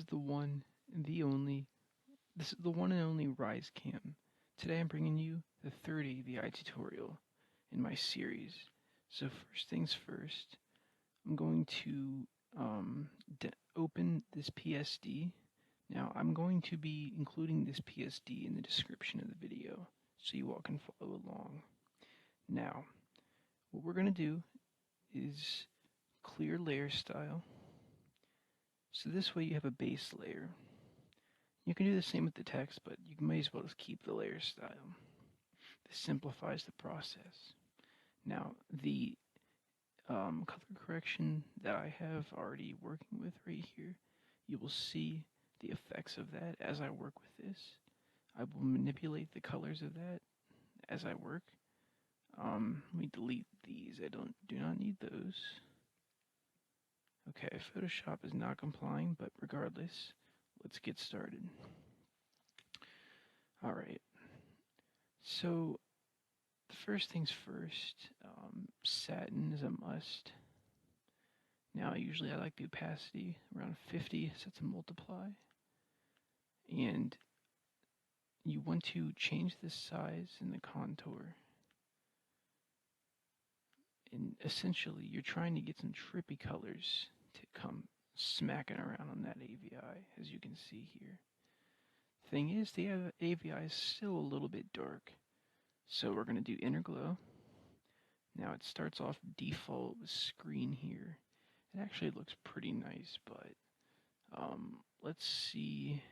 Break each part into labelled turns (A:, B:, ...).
A: is the one and the only. This is the one and only RiZe Cam. Today I'm bringing you the third AVI tutorial in my series. So first things first, I'm going to open this PSD. Now I'm going to be including this PSD in the description of the video so you all can follow along. Now, what we're going to do is clear layer style. So this way you have a base layer. You can do the same with the text, but you may as well just keep the layer style. This simplifies the process. Now, the color correction that I have already working with right here, you will see the effects of that as I work with this. I will manipulate the colors of that as I work. Let me delete these. I do not need those. Okay, Photoshop is not complying, but regardless, let's get started. Alright, so the first things first, satin is a must. Now usually I like the opacity around 50, set to multiply. And you want to change the size and the contour. And essentially you're trying to get some trippy colors to come smacking around on that AVI, as you can see here. Thing is, the AVI is still a little bit dark, so we're going to do inner glow. Now it starts off default with screen here. It actually looks pretty nice, but let's see.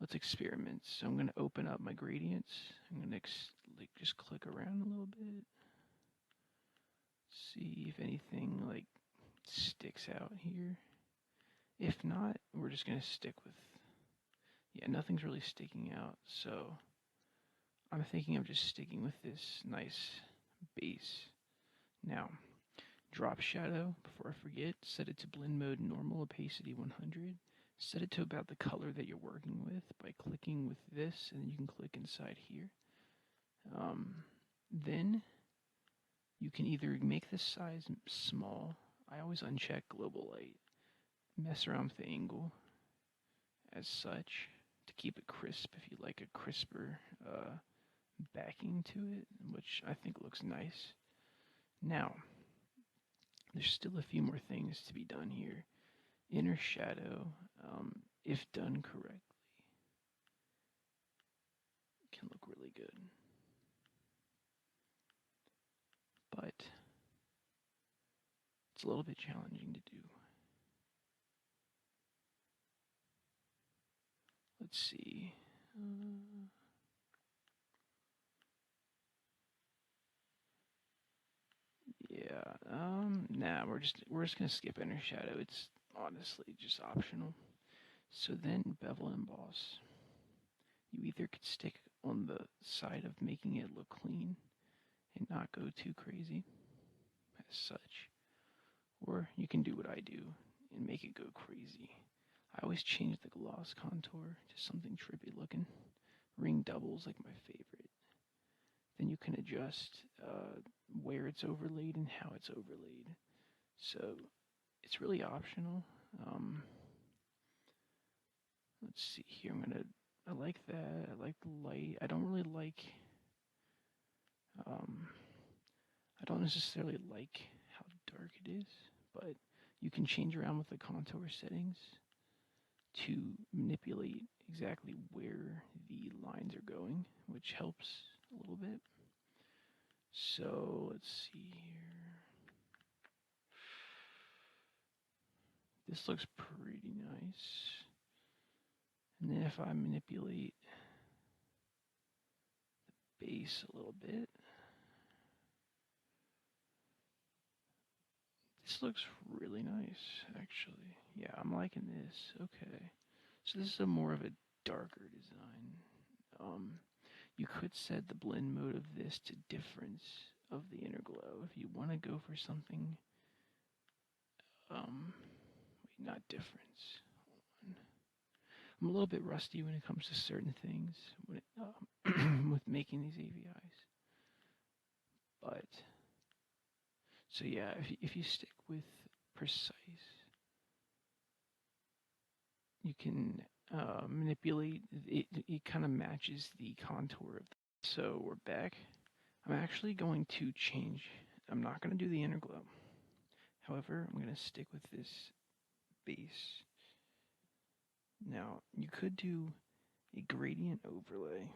A: Let's experiment. So I'm going to open up my gradients. I'm going to just click around a little bit. See if anything like sticks out here. If not, we're just going to stick with, yeah, nothing's really sticking out. So I'm thinking of just sticking with this nice base. Now, drop shadow, before I forget, set it to blend mode normal, opacity 100. Set it to about the color that you're working with by clicking with this, and then you can click inside here. Then you can either make this size small. I always uncheck global light. Mess around with the angle as such to keep it crisp if you like a crisper backing to it, which I think looks nice. Now, there's still a few more things to be done here. Inner shadow, if done correctly, can look really good. But it's a little bit challenging to do. Let's see. Nah, we're just gonna skip inner shadow. It's honestly just optional. So then bevel emboss. You either could stick on the side of making it look clean and not go too crazy as such, or you can do what I do and make it go crazy. I always change the gloss contour to something trippy looking. Ring doubles like my favorite. Then you can adjust where it's overlaid and how it's overlaid. So it's really optional. Let's see here. I like that. I like the light. I don't really like. I don't necessarily like how dark it is, but you can change around with the contour settings to manipulate exactly where the lines are going, which helps a little bit. So let's see here. This looks pretty nice. And then if I manipulate the base a little bit, this looks really nice, actually. Yeah, I'm liking this. Okay. So this is a more of a darker design. You could set the blend mode of this to difference of the inner glow if you want to go for something. Wait, not difference. I'm a little bit rusty when it comes to certain things when with making these AVIs. But so yeah, if you stick with precise, you can manipulate it. It kind of matches the contour of. So we're back. I'm actually going to change. I'm not going to do the inner glow. However, I'm going to stick with this base. Now, you could do a gradient overlay.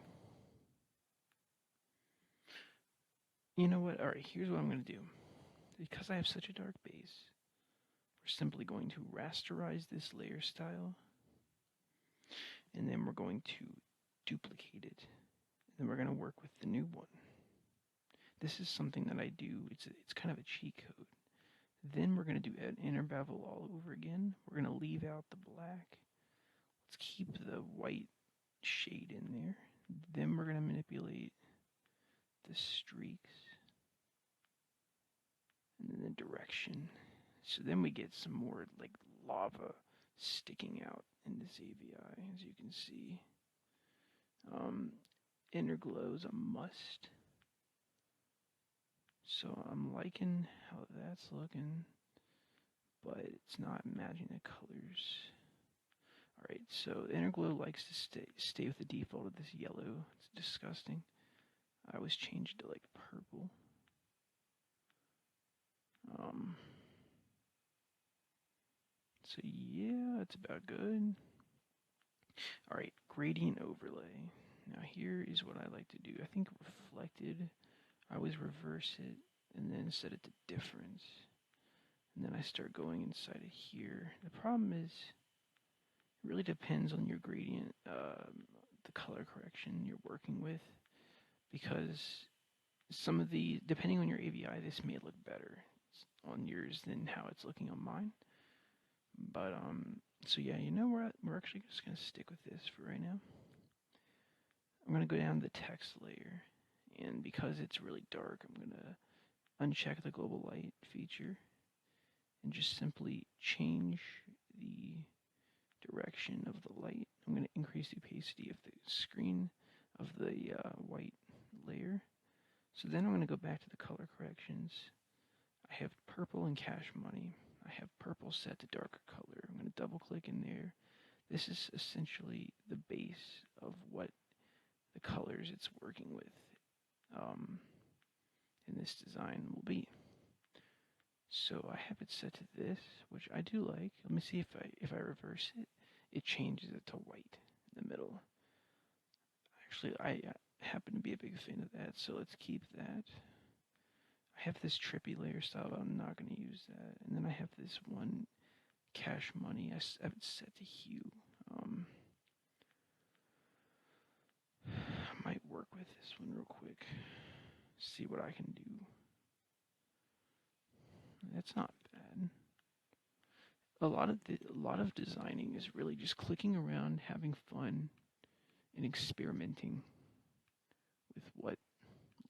A: You know what? Alright, here's what I'm going to do. Because I have such a dark base, we're simply going to rasterize this layer style. And then we're going to duplicate it. And then we're going to work with the new one. This is something that I do. It's kind of a cheat code. Then we're going to do an inner bevel all over again. We're going to leave out the black. Let's keep the white shade in there. Then we're going to manipulate the streaks and then the direction. So then we get some more like lava sticking out in this AVI, as you can see. Inner glow is a must. So I'm liking how that's looking, but it's not matching the colors. Alright, so inner glow likes to stay with the default of this yellow. It's disgusting. I always change it to like purple. So yeah, it's about good. Alright, gradient overlay. Now here is what I like to do. I think reflected, I always reverse it and then set it to difference. And then I start going inside of here. The problem is, it really depends on your gradient, the color correction you're working with. Because some of the, depending on your AVI, this may look better on yours than how it's looking on mine. But, so yeah, you know, we're actually just going to stick with this for right now. I'm going to go down to the text layer, and because it's really dark, I'm going to uncheck the global light feature and just simply change the direction of the light. I'm going to increase the opacity of the screen of the white layer. So then I'm going to go back to the color corrections. I have purple and cash money. I have purple set to darker color. I'm going to double click in there. This is essentially the base of what the colors it's working with in this design will be. So I have it set to this, which I do like. Let me see if I reverse it, it changes it to white in the middle. Actually, I happen to be a big fan of that, so let's keep that. I have this trippy layer style, but I'm not going to use that. And then I have this one cash money. I have it set to hue. I might work with this one real quick. See what I can do. That's not bad. A lot of designing is really just clicking around, having fun, and experimenting with what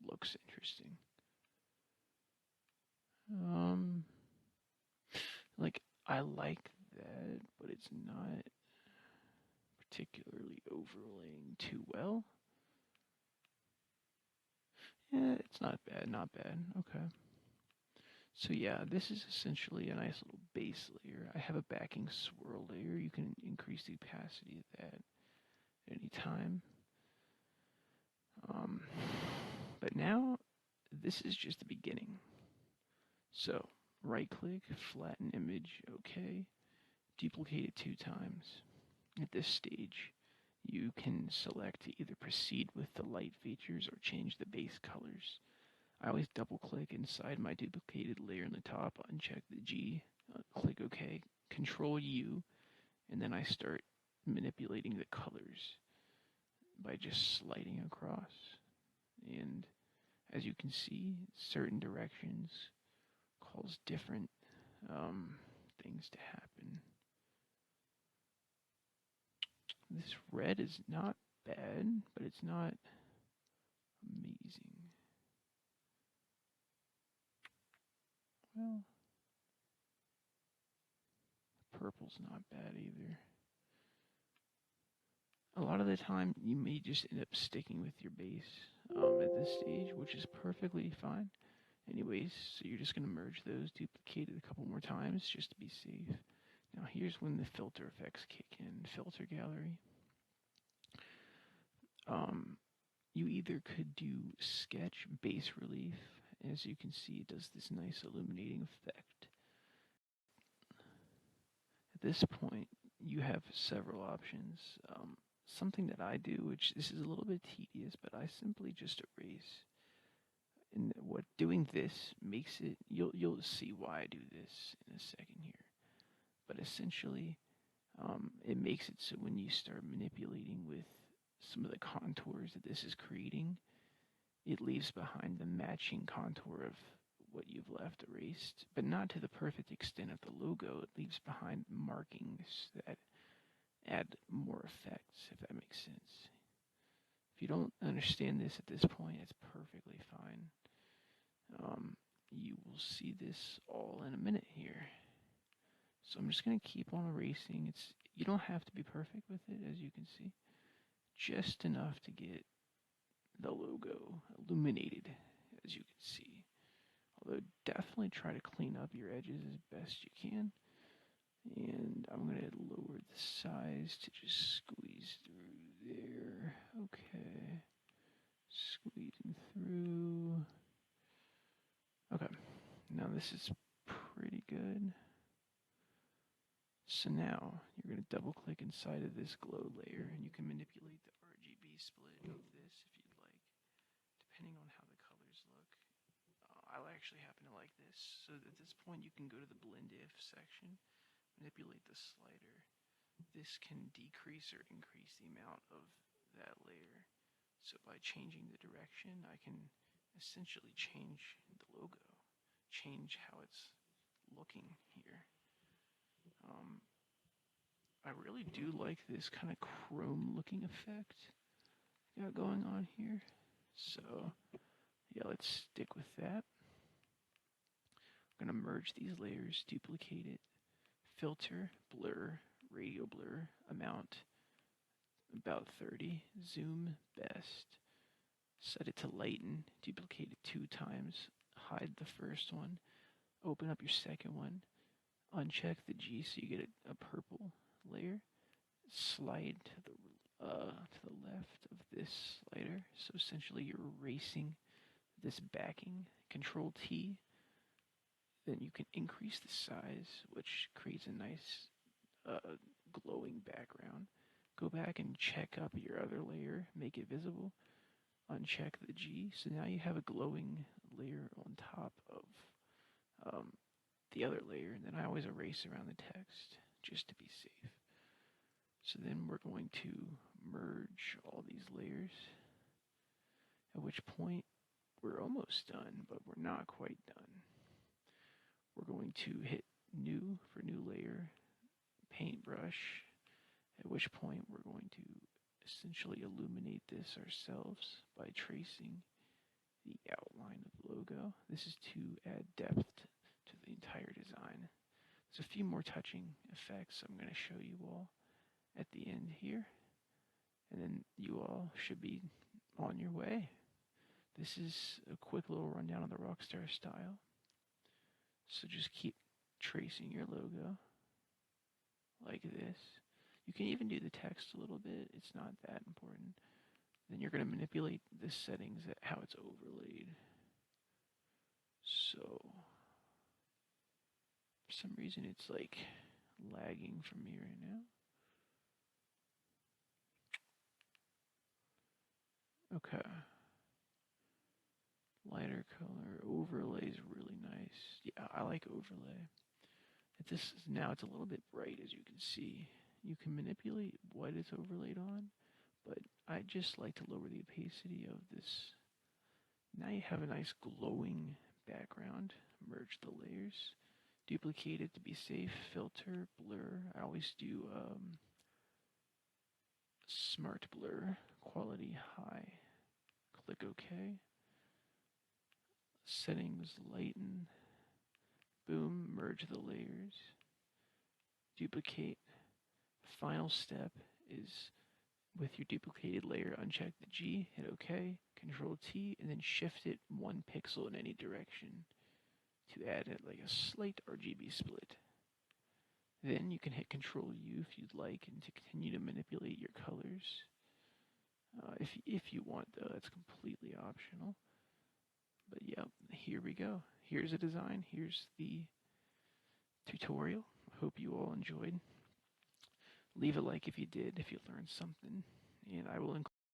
A: looks interesting. Like, I like that, but it's not particularly overlaying too well. Yeah, it's not bad, not bad. Okay. So yeah, this is essentially a nice little base layer. I have a backing swirl layer. You can increase the opacity of that at any time. But now, this is just the beginning. So, right click, flatten image, okay. Duplicate it 2 times. At this stage, you can select to either proceed with the light features or change the base colors. I always double click inside my duplicated layer in the top, uncheck the G, click OK, Control U, and then I start manipulating the colors by just sliding across. And as you can see, certain directions cause different things to happen. This red is not bad, but it's not amazing. Well, purple's not bad either. A lot of the time, you may just end up sticking with your base at this stage, which is perfectly fine. Anyways, so you're just going to merge those, duplicate it a couple more times just to be safe. Now here's when the filter effects kick in. Filter gallery. You either could do sketch base relief. As you can see, it does this nice illuminating effect. At this point, you have several options. Something that I do, which this is a little bit tedious, but I simply just erase. And what doing this makes it, you'll see why I do this in a second here. But essentially, it makes it so when you start manipulating with some of the contours that this is creating, it leaves behind the matching contour of what you've left erased, but not to the perfect extent of the logo. It leaves behind markings that add more effects, if that makes sense. If you don't understand this at this point, it's perfectly fine. You will see this all in a minute here. So I'm just going to keep on erasing. You don't have to be perfect with it, as you can see. Just enough to get the logo illuminated, as you can see. Although definitely try to clean up your edges as best you can. And I'm going to lower the size to just squeeze through there. Okay. Squeezing through. Okay. Now this is pretty good. So now you're going to double click inside of this glow layer and you can manipulate the RGB split of this if you'd like, depending on how the colors look. I actually happen to like this. So at this point you can go to the blend if section, manipulate the slider. This can decrease or increase the amount of that layer. So by changing the direction, I can essentially change the logo, change how it's looking here. I really do like this kind of chrome looking effect got going on here. So yeah, let's stick with that. I'm going to merge these layers, duplicate it, filter, blur, radial blur, amount about 30, zoom best, set it to lighten, duplicate it 2 times, hide the first one, open up your second one, uncheck the G so you get a purple layer, slide to the left of this slider. So essentially you're erasing this backing. Control T. Then you can increase the size, which creates a nice glowing background. Go back and check up your other layer, make it visible. Uncheck the G. So now you have a glowing layer on top of the other layer, and then I always erase around the text just to be safe. So then we're going to merge all these layers, at which point we're almost done, but we're not quite done. We're going to hit new for new layer, paintbrush, at which point we're going to essentially illuminate this ourselves by tracing the outline of the logo. This is to add depth to the entire design. There's a few more touching effects I'm going to show you all at the end here, and then you all should be on your way. This is a quick little rundown of the Rockstar style. So just keep tracing your logo like this. You can even do the text a little bit. It's not that important. Then you're going to manipulate the settings at how it's overlaid. So for some reason it's like lagging for me right now. Okay. Lighter color. Overlay is really nice. Yeah, I like overlay. Now it's a little bit bright, as you can see. You can manipulate what it's overlaid on, but I just like to lower the opacity of this. Now you have a nice glowing background. Merge the layers. Duplicate it to be safe. Filter, blur. I always do smart blur. Quality high. Click OK. Settings lighten. Boom, merge the layers. Duplicate. Final step is with your duplicated layer, uncheck the G, hit OK, Control T, and then shift it 1 pixel in any direction to add it like a slight RGB split. Then you can hit Control U if you'd like and to continue to manipulate your colors. If you want, though, that's completely optional. But yeah, here we go. Here's a design. Here's the tutorial. Hope you all enjoyed. Leave a like if you did, if you learned something, and I will include